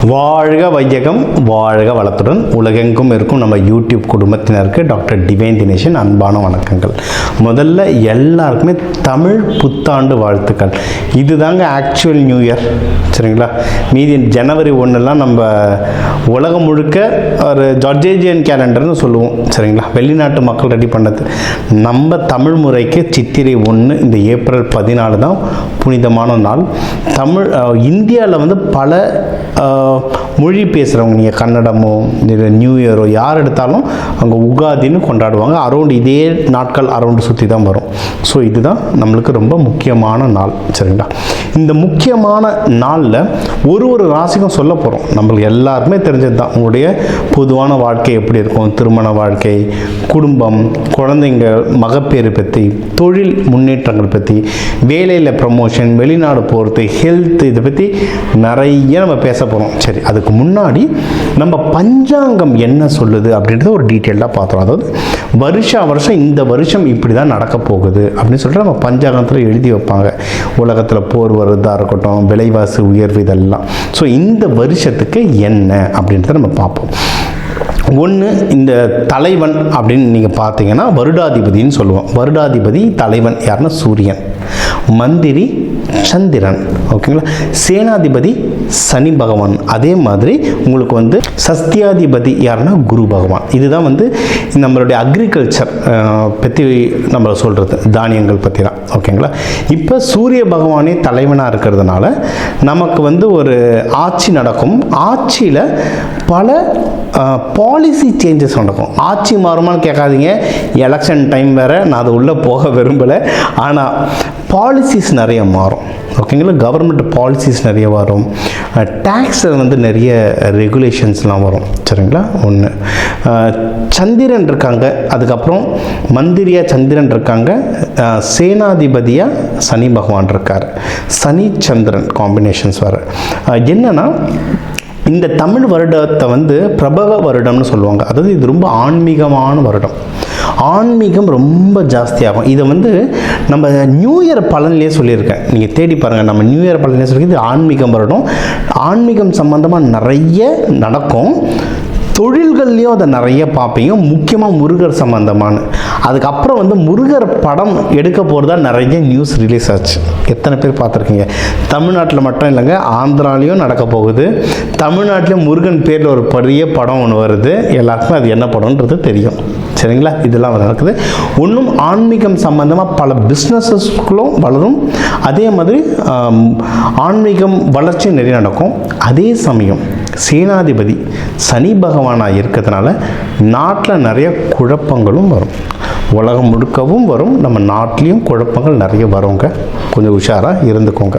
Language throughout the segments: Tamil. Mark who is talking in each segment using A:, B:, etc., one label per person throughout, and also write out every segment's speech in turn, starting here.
A: வாழ்க வையகம் வாழ்க வளத்துடன் உலகெங்கும் இருக்கும் நம்ம யூடியூப் குடும்பத்தினருக்கு டாக்டர் டிவைன் தினேஷன் அன்பான வணக்கங்கள். முதல்ல எல்லாருக்குமே தமிழ் புத்தாண்டு வாழ்த்துக்கள். இதுதாங்க ஆக்சுவல் நியூ இயர், சரிங்களா? மீதி ஜனவரி 1 நம்ம உலகம் முழுக்க ஒரு ஜார்ஜேஜியன் கேலண்டர்னு சொல்லுவோம், சரிங்களா? வெளிநாட்டு மக்கள் ரெடி பண்ணது. நம்ம தமிழ் முறைக்கு சித்திரை 1 இந்த ஏப்ரல் 14 தான் புனிதமான நாள். இந்தியாவில் பல மொழி பேசுகிறவங்க, நீங்கள் கன்னடமோ நியூ இயரோ யார் எடுத்தாலும் அங்கே உகாதின்னு கொண்டாடுவாங்க. அரௌண்ட் இதே நாட்கள் அரௌண்டு சுற்றி தான் வரும். ஸோ இதுதான் நம்மளுக்கு ரொம்ப முக்கியமான நாள், சரிங்களா? இந்த முக்கியமான நாளில் ஒரு ராசிக்கும் சொல்ல போகிறோம். நம்மளுக்கு எல்லாருக்குமே தெரிஞ்சது தான். உங்களுடைய பொதுவான வாழ்க்கை எப்படி இருக்கும், திருமண வாழ்க்கை, குடும்பம், குழந்தைங்க, மகப்பேறு பற்றி, தொழில் முன்னேற்றங்கள் பற்றி, வேலையில் ப்ரமோஷன், வெளிநாடு போகிறது, ஹெல்த், இதை பற்றி நிறைய நம்ம பேச போகிறோம். சரி, அதுக்கு முன்னாடி நம்ம பஞ்சாங்கம் என்ன சொல்லுது அப்படின்றத ஒரு டீட்டெயிலாக பார்த்தோம். அதாவது வருஷம் இந்த வருஷம் இப்படி தான் நடக்க போகுது அப்படின்னு சொல்லிட்டு நம்ம பஞ்சாங்கத்தில் எழுதி வைப்பாங்க. உலகத்தில் போர் வருதா இருக்கட்டும், விலைவாசி உயர்வு, இதெல்லாம். ஸோ இந்த வருஷத்துக்கு என்ன அப்படின்றத நம்ம பார்ப்போம். ஒன்று, இந்த தலைவன் அப்படின்னு நீங்கள் பார்த்தீங்கன்னா வருடாதிபதினு சொல்லுவோம். வருடாதிபதி தலைவன் யாருன்னா சூரியன், மந்திரி சந்திரன், ஓகேங்களா? சேனாதிபதி சனி பகவான். அதே மாதிரி உங்களுக்கு சஸ்தியாதிபதி யாருன்னா குரு பகவான். இதுதான் நம்மளுடைய அக்ரிகல்ச்சர் பற்றி நம்ம சொல்கிறது, தானியங்கள் பற்றி தான், ஓகேங்களா? இப்போ சூரிய பகவானே தலைவனாக இருக்கிறதுனால நமக்கு ஒரு ஆட்சி நடக்கும். ஆட்சியில் பல பாலிசி சேஞ்சஸ் நடக்கும். ஆட்சி மாறுமான்னு கேட்காதீங்க, எலெக்ஷன் டைம் வேறு, நான் அது உள்ளே போக விரும்பலை. ஆனால் பாலிசிஸ் நிறைய மாறும், ஓகேங்களா? கவர்மெண்ட் பாலிசிஸ் நிறைய வரும். டேக்ஸில் நிறைய ரெகுலேஷன்ஸ்லாம் வரும், சரிங்களா? ஒன்று, சந்திரன் இருக்காங்க, அதுக்கப்புறம் மந்திரியாக சந்திரன் இருக்காங்க, சேனாதிபதியாக சனி பகவான் இருக்கார். சனி சந்திரன் காம்பினேஷன்ஸ் வர என்னன்னா, இந்த தமிழ் வருடத்தை பிரபவ வருடம்னு சொல்லுவாங்க. அதாவது இது ரொம்ப ஆன்மீகமான வருடம். ஆன்மீகம் ரொம்ப ஜாஸ்தியாகும். இதை நம்ம நியூ இயர் பலன்லேயே சொல்லியிருக்கேன், நீங்கள் தேடி பாருங்கள். நம்ம நியூ இயர் பலன்லேயே சொல்லி இது ஆன்மீகம் வருடம். ஆன்மீகம் சம்பந்தமாக நிறைய நடக்கும். தொழில்கள்லேயும் அதை நிறைய பார்ப்பீங்க, முக்கியமாக முருகர் சம்பந்தமான. அதுக்கப்புறம் முருகர் படம் எடுக்க போகிறதா நிறைய நியூஸ் ரிலீஸ் ஆச்சு. எத்தனை பேர் பார்த்துருக்கீங்க? தமிழ்நாட்டில் மட்டும் இல்லைங்க, ஆந்திராலையும் நடக்க போகுது. தமிழ்நாட்டிலையும் முருகன் பேரில் ஒரு பெரிய படம் ஒன்று வருது. எல்லாருக்குமே அது என்ன படம்ன்றது தெரியும், சரிங்களா? இதெல்லாம் நடக்குது. ஒன்றும் ஆன்மீகம் சம்பந்தமாக பல பிஸ்னஸஸ்களும் வளரும். அதே மாதிரி ஆன்மீகம் வளர்ச்சி நிறைய நடக்கும். அதே சமயம் சேனாதிபதி சனி பகவானாக இருக்கிறதுனால நாட்டில் நிறைய குழப்பங்களும் வரும். உலகம் முழுக்கவும் வரும், நம்ம நாட்டிலையும் குழப்பங்கள் நிறைய வருங்க. கொஞ்சம் உஷாராக இருந்துக்கோங்க.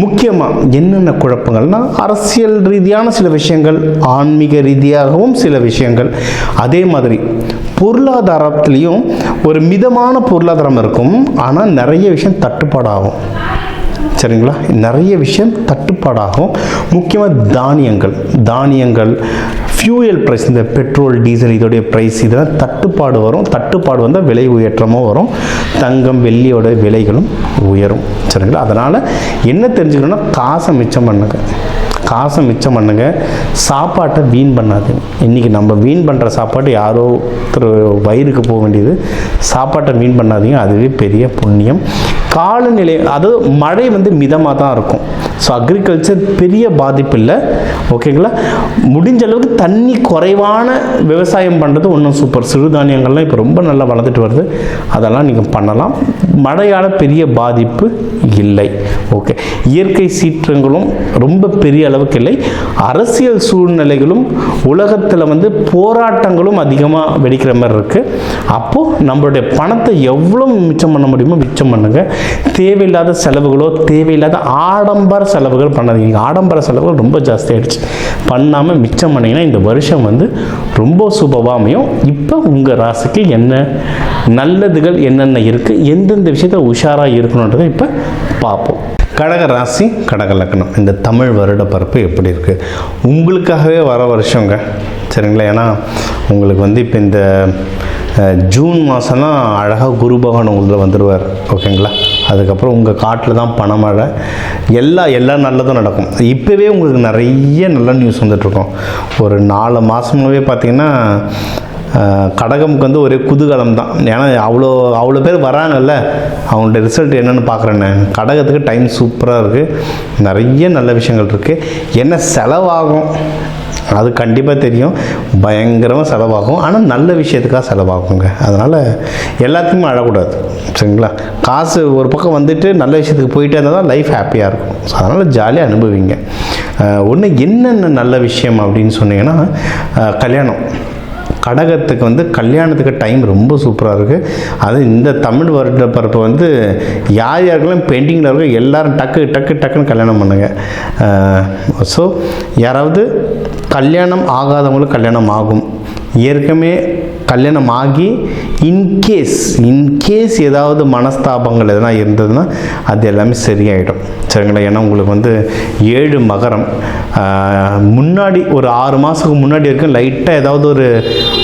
A: முக்கியமாக என்னென்ன குழப்பங்கள்னால், அரசியல் ரீதியான சில விஷயங்கள், ஆன்மீக ரீதியாகவும் சில விஷயங்கள். அதே மாதிரி பொருளாதாரத்துலேயும் ஒரு மிதமான பொருளாதாரம் இருக்கும், ஆனால் நிறைய விஷயம் தட்டுப்பாடாகும், சரிங்களா? நிறைய விஷயம் தட்டுப்பாடாகும். முக்கியமாக தானியங்கள், ஃபியூயல் ப்ரைஸ், இந்த பெட்ரோல், டீசல், இதோடைய ப்ரைஸ், இதெல்லாம் தட்டுப்பாடு வரும். தட்டுப்பாடு வந்தால் விலை உயற்றமும் வரும். தங்கம், வெள்ளியோட விலைகளும் உயரும், சரிங்களா? அதனால் என்ன தெரிஞ்சுக்கணும்னா, காசை மிச்சம் பண்ணுங்க. சாப்பாட்டை வீண் பண்ணாதீங்க. இன்றைக்கி நம்ம வீண் பண்ணுற சாப்பாடு யாரோ ஒருத்தர் வயிறுக்கு போக வேண்டியது. சாப்பாட்டை வீண் பண்ணாதீங்க, அதுவே பெரிய புண்ணியம். காலநிலை, அதாவது மழை மிதமாக தான் இருக்கும். ஸோ அக்ரிகல்ச்சர் பெரிய பாதிப்பு இல்லை, ஓகேங்களா? முடிஞ்ச அளவுக்கு தண்ணி குறைவான விவசாயம் பண்ணுறது ஒன்றும் சூப்பர். சிறுதானியங்கள்லாம் இப்போ ரொம்ப நல்லா வளர்ந்துட்டு வருது, அதெல்லாம் நீங்கள் பண்ணலாம். மழையால் பெரிய பாதிப்பு இல்லை, ஓகே? இயற்கை சீற்றங்களும் ரொம்ப பெரிய அளவுக்கு இல்லை. அரசியல் சூழ்நிலைகளும் உலகத்தில் போராட்டங்களும் அதிகமாக வெடிக்கிற மாதிரி இருக்குது. அப்போது நம்மளுடைய பணத்தை எவ்வளோ மிச்சம் பண்ண முடியுமோ மிச்சம் பண்ணுங்கள். தேவையில்லாத செலவுகளோ, தேவையில்லாத ஆடம்பர செலவுகள் பண்ணாதீங்க. ஆடம்பர செலவுகள் ரொம்ப ஜாஸ்தி ஆகிடுச்சு. பண்ணாமல் மிச்சம் பண்ணிங்கன்னா இந்த வருஷம் ரொம்ப சுபமாக அமையும். இப்போ உங்கள் ராசிக்கு என்ன நல்லதுகள் என்னென்ன இருக்குது, எந்தெந்த விஷயத்தில் உஷாராக இருக்கணுன்றதை இப்போ பார்ப்போம். கடக ராசி, கடக லக்னம், இந்த தமிழ் வருட பரப்பு எப்படி இருக்குது? உங்களுக்காகவே வர வருஷங்க, சரிங்களா? ஏன்னா உங்களுக்கு இப்போ இந்த ஜூன் மாதம்லாம் அழகாக குரு பகவான் உள்ள வந்துடுவார், ஓகேங்களா? அதுக்கப்புறம் உங்கள் காட்டில் தான் பணமழை, எல்லாம் நல்லதும் நடக்கும். இப்போவே உங்களுக்கு நிறைய நல்ல நியூஸ் வந்துட்டுருக்கோம். ஒரு 4 மாதமாகவே பார்த்திங்கன்னா கடகமுக்கு வந்து ஒரே குதூகலம் தான். ஏன்னா அவ்வளோ பேர் வராங்கல்ல, அவங்களோட ரிசல்ட் என்னென்னு பார்க்குறேன்னு. கடகத்துக்கு டைம் சூப்பராக இருக்குது, நிறைய நல்ல விஷயங்கள் இருக்குது. என்ன செலவாகும் அது கண்டிப்பாக தெரியும், பயங்கரமாக செலவாகும். ஆனால் நல்ல விஷயத்துக்காக செலவாகுங்க. அதனால் எல்லாத்துக்குமே அழக்கூடாது, சரிங்களா? காசு ஒரு பக்கம் வந்துட்டு நல்ல விஷயத்துக்கு போயிட்டே இருந்தால் தான் லைஃப் ஹாப்பியாக இருக்கும். ஸோ அதனால் ஜாலியாக அனுபவிங்க. ஒன்று என்னென்ன நல்ல விஷயம் அப்படின்னு சொன்னீங்கன்னா, கல்யாணம். கடகத்துக்கு வந்து கல்யாணத்துக்கு டைம் ரொம்ப சூப்பராக இருக்குது. அது இந்த தமிழ் வருட பிறப்பு வந்து யாருக்கெல்லாம் பெண்டிங்கில் இருக்கோ எல்லோரும் டக்குன்னு கல்யாணம் பண்ணுங்க. ஸோ யாராவது கல்யாணம் ஆகாதவங்களுக்கு கல்யாணம் ஆகும். ஏற்கனவே கல்யாணம் ஆகி இன்கேஸ் ஏதாவது மனஸ்தாபங்கள் எதனா இருந்ததுன்னா அது எல்லாமே சரியாயிடும், சரிங்களா? ஏன்னா உங்களுக்கு வந்து 7 மகரம் முன்னாடி ஒரு 6 மாதத்துக்கு முன்னாடி வரைக்கும் லைட்டாக ஏதாவது ஒரு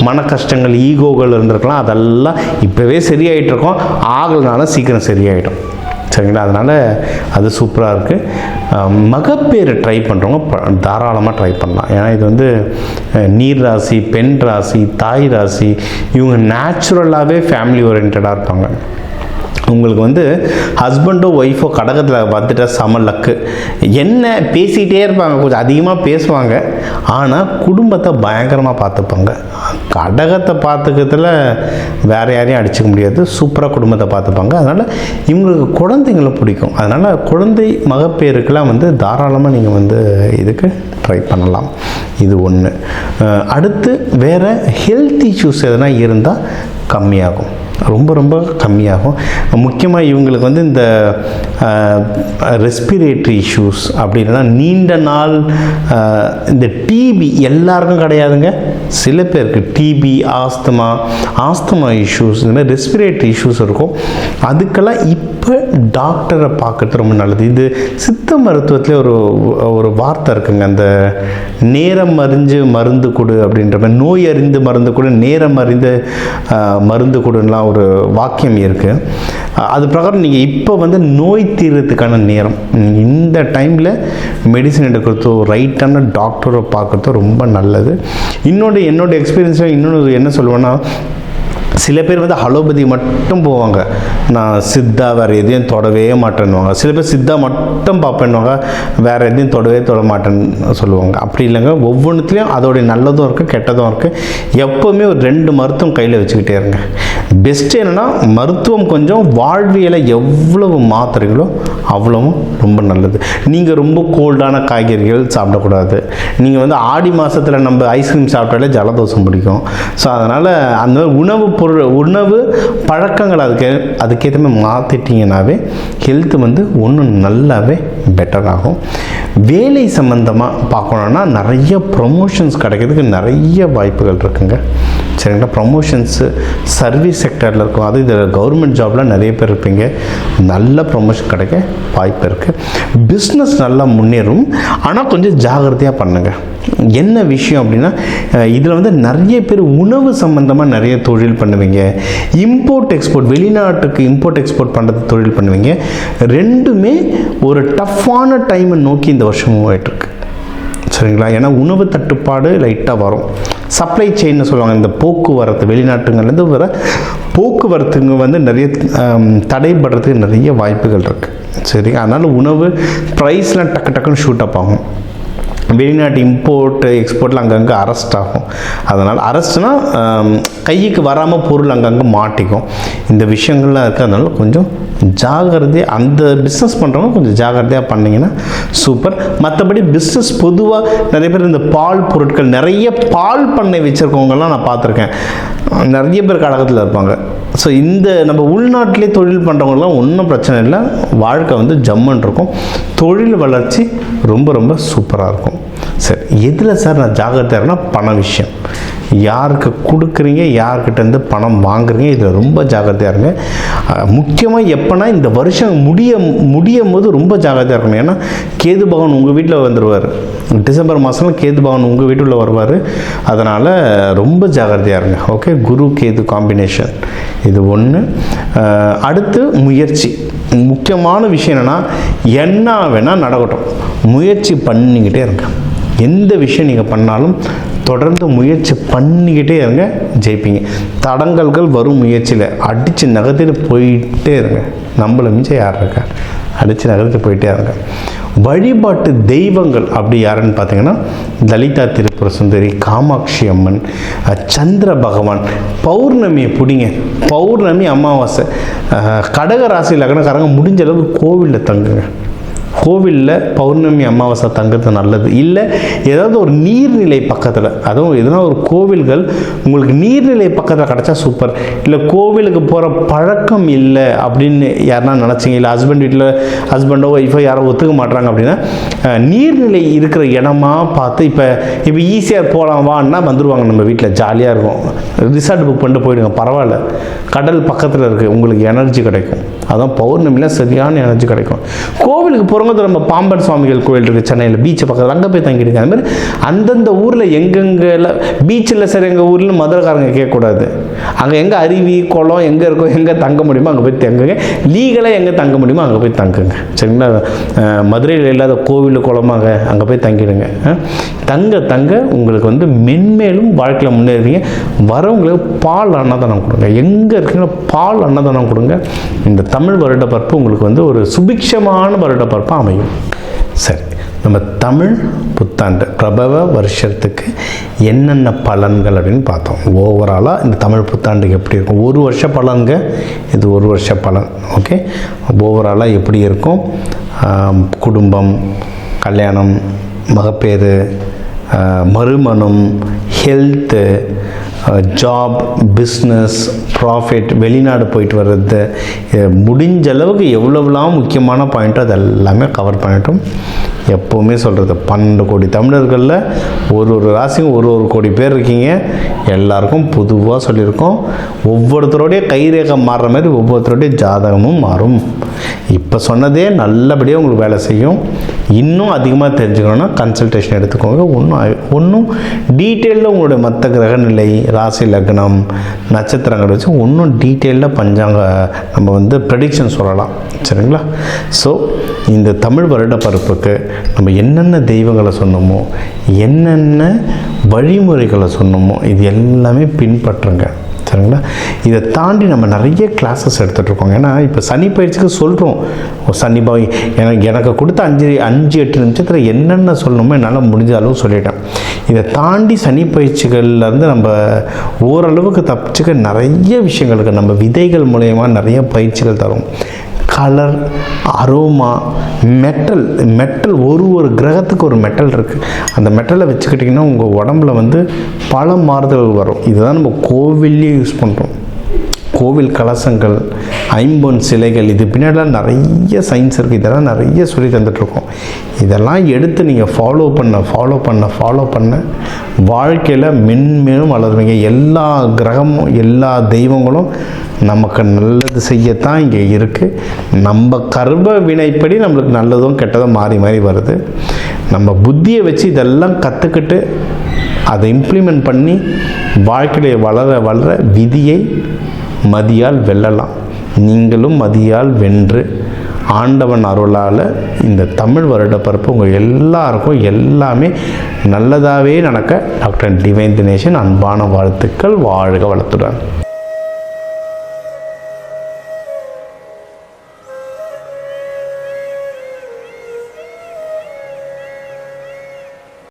A: மன கஷ்டங்கள், ஈகோகள் இருந்திருக்கலாம். அதெல்லாம் இப்போவே சரியாயிட்டு இருக்கோம். ஆகலனால சீக்கிரம் சரியாயிடும், சரிங்களா? அதனால் அது சூப்பராக இருக்குது. மகப்பேறு ட்ரை பண்ணுறவங்க தாராளமாக ட்ரை பண்ணலாம். ஏன்னா இது வந்து நீர் ராசி, பெண் ராசி, தாய் ராசி, இவங்க நேச்சுரலாகவே ஃபேமிலி ஓரியன்டாக இருப்பாங்க. உங்களுக்கு வந்து ஹஸ்பண்டோ ஒய்ஃபோ கடகத்தில் பார்த்துட்டா செம லக்கு. என்ன பேசிகிட்டே இருப்பாங்க, கொஞ்சம் அதிகமாக பேசுவாங்க, ஆனால் குடும்பத்தை பயங்கரமாக பார்த்துப்பாங்க. கடகத்தை பார்த்துக்கிறதுல வேறு யாரையும் அடிச்சுக்க முடியாது, சூப்பராக குடும்பத்தை பார்த்துப்பாங்க. அதனால் இவங்களுக்கு குழந்தைங்களை பிடிக்கும். அதனால் குழந்தை மகப்பேருக்கெல்லாம் வந்து தாராளமாக நீங்கள் வந்து இதுக்கு ட்ரை பண்ணலாம். இது ஒன்று. அடுத்து வேறு ஹெல்த் இஷ்யூஸ் எதனா இருந்தால் கம்மியாகும், ரொம்ப கம்மியாகும். முக்கியமாக இவங்களுக்கு வந்து இந்த ரெஸ்பிரேட்டரி இஷ்யூஸ் அப்படி இல்லைன்னா நீண்ட நாள் இந்த டிபி எல்லாருக்கும் கிடையாதுங்க, சில பேருக்கு டிபி, ஆஸ்துமா இஷ்யூஸ், இந்த மாதிரி ரெஸ்பிரேட்டரி இஷ்யூஸ் இருக்கும். அதுக்கெல்லாம் இப்போ டாக்டரை பார்க்கறது ரொம்ப நல்லது. இது சித்த மருத்துவத்தில் ஒரு வார்த்தை இருக்குங்க, அந்த நேரம் அறிஞ்சு மருந்து கொடு அப்படின்ற மாதிரி, நோய் அறிந்து மருந்து கொடு, நேரம் அறிந்து மருந்து கொடுலாம் ஒரு வாக்கியம் இருக்குது. அது பிரகாரம் நீங்கள் இப்போ வந்து நோய் தீர்றதுக்கான நேரம், இந்த டைமில் மெடிசன் எடுக்கிறதோ ரைட்டான டாக்டரை பார்க்குறதோ ரொம்ப நல்லது. என்னோட எக்ஸ்பீரியன்ஸில் இன்னொன்று என்ன சொல்லுவேன்னா, சில பேர் வந்து அலோபதி மட்டும் போவாங்க, நான் சித்தா வேறு எதையும் தொடவே மாட்டேன்னுவாங்க. சில பேர் சித்தா மட்டும் பார்ப்பேன்னுவாங்க, வேறு எதையும் தொட மாட்டேன்னு சொல்லுவாங்க. அப்படி இல்லைங்க, ஒவ்வொன்றுத்துலேயும் அதோடைய நல்லதும் இருக்குது கெட்டதும் இருக்குது. எப்போவுமே ஒரு 2 மருத்துவம் கையில் வச்சுக்கிட்டே இருங்க. பெஸ்ட்டு என்னென்னா, மருத்துவம் கொஞ்சம், வாழ்வியலை எவ்வளவு மாத்திரைகளோ அவ்வளவும் ரொம்ப நல்லது. நீங்கள் ரொம்ப கோல்டான காய்கறிகள் சாப்பிடக்கூடாது. நீங்கள் வந்து ஆடி மாதத்தில் நம்ம ஐஸ்கிரீம் சாப்பிட்டாலே ஜலதோஷம் பிடிக்கும். ஸோ அதனால் அந்த உணவு பழக்கங்கள் அதுக்கேற்ற மாதிரி மாற்றிட்டிங்கனாவே ஹெல்த் வந்து ஒன்றும் நல்லாவே பெட்டர் ஆகும். வேலை சம்மந்தமாக பார்க்கணுன்னா நிறைய ப்ரொமோஷன்ஸ் கிடைக்கிறதுக்கு நிறைய வாய்ப்புகள் இருக்குங்க, சரிங்களா? ப்ரொமோஷன்ஸு சர்வீஸ் செக்டரில் இருக்கும், அது இதில் கவர்மெண்ட் ஜாபில் நிறைய பேர் இருப்பீங்க, நல்ல ப்ரொமோஷன் கிடைக்க வாய்ப்பு இருக்குது. பிஸ்னஸ் நல்லா முன்னேறும், ஆனால் கொஞ்சம் ஜாகிரதையாக பண்ணுங்கள். என்ன விஷயம் அப்படின்னா, இதில் வந்து நிறைய பேர் உணவு சம்மந்தமாக நிறைய தொழில் பண்ணுவீங்க, இம்போர்ட் எக்ஸ்போர்ட், வெளிநாட்டுக்கு இம்போர்ட் எக்ஸ்போர்ட் பண்ணுறது தொழில் பண்ணுவீங்க. ரெண்டுமே ஒரு டஃப்பான டைமை நோக்கி இந்த வருஷம் மூவ் ஆகிட்டுருக்கு, சரிங்களா? ஏன்னா உணவு தட்டுப்பாடு லைட்டாக வரும். சப்ளை செயின்னு சொல்லுவாங்க, இந்த போக்குவரத்து, வெளிநாட்டுங்கள்லேருந்து வர போக்குவரத்துங்க வந்து நிறைய தடைபடுறதுக்கு நிறைய வாய்ப்புகள் இருக்குது, சரி? அதனால் உணவு ப்ரைஸ்லாம் டக்குன்னு ஷூட் அப் ஆகும். வெளிநாட்டு இம்போர்ட் எக்ஸ்போர்ட்டில் அங்கங்கே அரெஸ்ட் ஆகும். அதனால் அரெஸ்ட்னால் கைக்கு வராமல் பொருள் அங்கங்கே மாட்டிக்கும். இந்த விஷயங்கள்லாம் இருக்குது. அதனால் கொஞ்சம் ஜாகிரதையாக அந்த பிஸ்னஸ் பண்ணுறவங்க கொஞ்சம் ஜாகிரதையாக பண்ணிங்கன்னா சூப்பர். மற்றபடி பிஸ்னஸ் பொதுவாக நிறைய பேர் இந்த பால் பொருட்கள், நிறைய பால் பண்ணை வச்சுருக்கவங்கலாம் நான் பார்த்துருக்கேன், நிறைய பேர் கடகத்தில் இருப்பாங்க. ஸோ இந்த நம்ம உள்நாட்டிலே தொழில் பண்ணுறவங்களாம் ஒன்றும் பிரச்சனை இல்லை, வாழ்க்கை வந்து ஜம்முன்னு இருக்கும், தொழில் வளர்ச்சி ரொம்ப சூப்பராக இருக்கும். சரி, எதில் சார் நான் ஜாகிரதையாக இருக்கேன்னா பண விஷயம். யாருக்கு கொடுக்குறீங்க, யார்கிட்டேருந்து பணம் வாங்குறீங்க, இதில் ரொம்ப ஜாக்கிரதையாக இருங்க. முக்கியமாக எப்போனா இந்த வருஷம் முடியும் போது ரொம்ப ஜாக்கிரதையாக இருக்கணும். ஏன்னா கேது பகவான் உங்கள் வீட்டில் வந்துடுவார். டிசம்பர் மாதம் கேது பகவான் உங்கள் வீட்டில் வருவார். அதனால் ரொம்ப ஜாக்கிரதையாக இருங்க. ஓகே, குரு கேது காம்பினேஷன் இது ஒன்று. அடுத்து முயற்சி. முக்கியமான விஷயம் என்னென்னா, என்ன வேணால் நடக்கட்டும், முயற்சி பண்ணிக்கிட்டே இருங்க. எந்த விஷயம் நீங்கள் பண்ணாலும் தொடர்ந்து முயற்சி பண்ணிக்கிட்டே இருங்க, ஜெயிப்பீங்க. தடங்கல்கள் வரும் முயற்சியில் அடித்து நகர்த்திட்டு போயிட்டே இருங்க. நம்மளை மிஞ்ச யார் இருக்கா, அடித்து நகர்த்து போயிட்டே இருங்க. வழிபாட்டு தெய்வங்கள் அப்படி யாருன்னு பார்த்தீங்கன்னா, லலிதா திரிபுர சுந்தரி, காமாட்சி அம்மன், சந்திர பகவான். பௌர்ணமியை பிடிங்க, பௌர்ணமி அமாவாசை. கடக ராசி லக்னக்காரங்க முடிஞ்ச அளவுக்கு கோவிலில் தங்குங்க. கோவிலில் பௌர்ணமி அமாவாசை தங்கிறது நல்லது. இல்லை ஏதாவது ஒரு நீர்நிலை பக்கத்தில், அதுவும் எதுனா ஒரு கோவில்கள் உங்களுக்கு நீர்நிலை பக்கத்தில் கிடச்சா சூப்பர். இல்லை கோவிலுக்கு போகிற பழக்கம் இல்லை அப்படின்னு யாருன்னா நினச்சிங்க, இல்லை ஹஸ்பண்டோ ஒய்ஃபோ யாரோ ஒத்துக்க மாட்டாங்க அப்படின்னா, நீர்நிலை இருக்கிற இடமா பார்த்து இப்போ ஈஸியாக போகலாம் வான்னா வந்துடுவாங்க. நம்ம வீட்டில் ஜாலியாக இருக்கும். ரிசார்ட் புக் பண்ணிட்டு போயிடுங்க, பரவாயில்ல. கடல் பக்கத்தில் இருக்குது, உங்களுக்கு எனர்ஜி கிடைக்கும். அதான் பௌர்ணமியில் சரியான எனர்ஜி கிடைக்கும். கோவிலுக்கு போகிறவங்க நம்ம பாம்பன் சுவாமிகள் கோவில் இருக்குது சென்னையில், பீச்சை பக்கத்தில், அங்கே போய் தங்கிடுங்க. அது மாதிரி அந்தந்த ஊரில் எங்கெங்கெல்லாம் பீச்சில் சரி, எங்கள் ஊரில் மதுரைக்காரங்க கேட்கக்கூடாது. அங்கே எங்கே அருவி குளம் எங்கே இருக்கோ, எங்கே தங்க முடியுமோ அங்கே போய் தங்குங்க. லீகலாக எங்கே தங்க முடியுமோ அங்கே போய் தங்குங்க. சரிங்களா? மதுரையில் இல்லாத கோவில் குளமாக அங்கே போய் தங்கிடுங்க. தங்க உங்களுக்கு மென்மேலும் வாழ்க்கையில் முன்னேறீங்க. வரவங்களுக்கு பால் அன்னதானம் கொடுங்க. எங்கே இருக்கீங்களோ பால் அன்னதானம் கொடுங்க. இந்த தமிழ் வருட பரப்பு உங்களுக்கு ஒரு சுபிக்ஷமான வருட பரப்பு அமையும். சரி, நம்ம தமிழ் புத்தாண்டு பிரபவ வருஷத்துக்கு என்னென்ன பலன்கள் அப்படின்னு பார்த்தோம். ஓவராலாக இந்த தமிழ் புத்தாண்டுக்கு எப்படி இருக்கும், ஒரு வருஷ பலன்க, இது ஒரு வருஷ பலன். ஓகே, ஓவராலாக எப்படி இருக்கும், குடும்பம், கல்யாணம், மகப்பேறு, மறுமணம், ஹெல்த்து, ஜாப், பிஸ்னஸ், ப்ராஃபிட், வெளிநாடு போயிட்டு வர்றது, முடிஞ்ச அளவுக்கு எவ்வளோலாம் முக்கியமான பாயிண்ட்டோ அது எல்லாமே கவர் பண்ணிட்டோம். எப்போவுமே சொல்கிறது, 12 கோடி தமிழர்களில் ஒரு ராசிக்கும் ஒரு கோடி பேர் இருக்கீங்க. எல்லாருக்கும் பொதுவாக சொல்லியிருக்கோம். ஒவ்வொருத்தருடைய கைரேகை மாறுற மாதிரி ஒவ்வொருத்தருடைய ஜாதகமும் மாறும். இப்போ சொன்னதே நல்லபடியாக உங்களுக்கு வேலை செய்யும். இன்னும் அதிகமாக தெரிஞ்சுக்கணுன்னா கன்சல்டேஷன் எடுத்துக்கோங்க. ஒன்றும் டீட்டெயிலில் உங்களுடைய மற்ற கிரகநிலை, ராசி லக்னம், நட்சத்திரங்கள் வச்சு இன்னும் டீட்டெயிலில் பஞ்சாங்க நம்ம ப்ரெடிக்ஷன் சொல்லலாம். சரிங்களா? ஸோ இந்த தமிழ் வருட பரப்புக்கு நம்ம என்னென்ன தெய்வங்களை சொன்னோமோ, என்னென்ன வழிமுறைகளை சொன்னோமோ, இது எல்லாமே பின்பற்றுங்க. சரிங்களா? இதை தாண்டி நம்ம நிறைய கிளாஸஸ் எடுத்துகிட்ருக்கோங்க. ஏன்னா இப்போ சனி பயிற்சிக்கு சொல்கிறோம், சனி எனக்கு கொடுத்த 5-8 நிமிஷத்தில் என்னென்ன சொல்லணுமோ என்னால் முடிஞ்ச அளவு சொல்லிட்டேன். இதை தாண்டி சனி பயிற்சிகள்லேருந்து நம்ம ஓரளவுக்கு தப்பிச்சுக்க நிறைய விஷயங்களுக்கு நம்ம விதைகள் மூலயமா நிறைய பயிற்சிகள் தரும். கலர், அரோமா, மெட்டல் ஒரு கிரகத்துக்கு ஒரு மெட்டல் இருக்குது. அந்த மெட்டலை வச்சுக்கிட்டிங்கன்னா உங்கள் உடம்புல பல மாறுதல்கள் வரும். இதுதான் நம்ம கோவில்லையே யூஸ் பண்ணுறோம். கோவில் கலசங்கள், ஐம்பொன் சிலைகள், இது பின்னாடிலாம் நிறைய சயின்ஸ் இருக்குது. இதெல்லாம் நிறைய சொல்லி தந்துட்டுருக்கோம். இதெல்லாம் எடுத்து நீங்கள் ஃபாலோ பண்ண வாழ்க்கையில் மென்மேலும் வளருவீங்க. எல்லா கிரகமும் எல்லா தெய்வங்களும் நமக்கு நல்லது செய்யத்தான் இங்கே இருக்குது. நம்ம கர்ம வினைப்படி நம்மளுக்கு நல்லதும் கெட்டதும் மாறி வருது. நம்ம புத்தியை வச்சு இதெல்லாம் கற்றுக்கிட்டு அதை இம்ப்ளிமெண்ட் பண்ணி வாழ்க்கையை வளர விதியை மதியால் வெல்லலாம். நீங்களும் மதியால் வென்று ஆண்டவன் அருளால் இந்த தமிழ் வருட பரப்பு உங்கள் எல்லாருக்கும் எல்லாமே நல்லதாகவே நடக்க டாக்டர் டிவைன் தினேஷன் அன்பான வாழ்த்துக்கள். வாழ்க வளத்துடன்.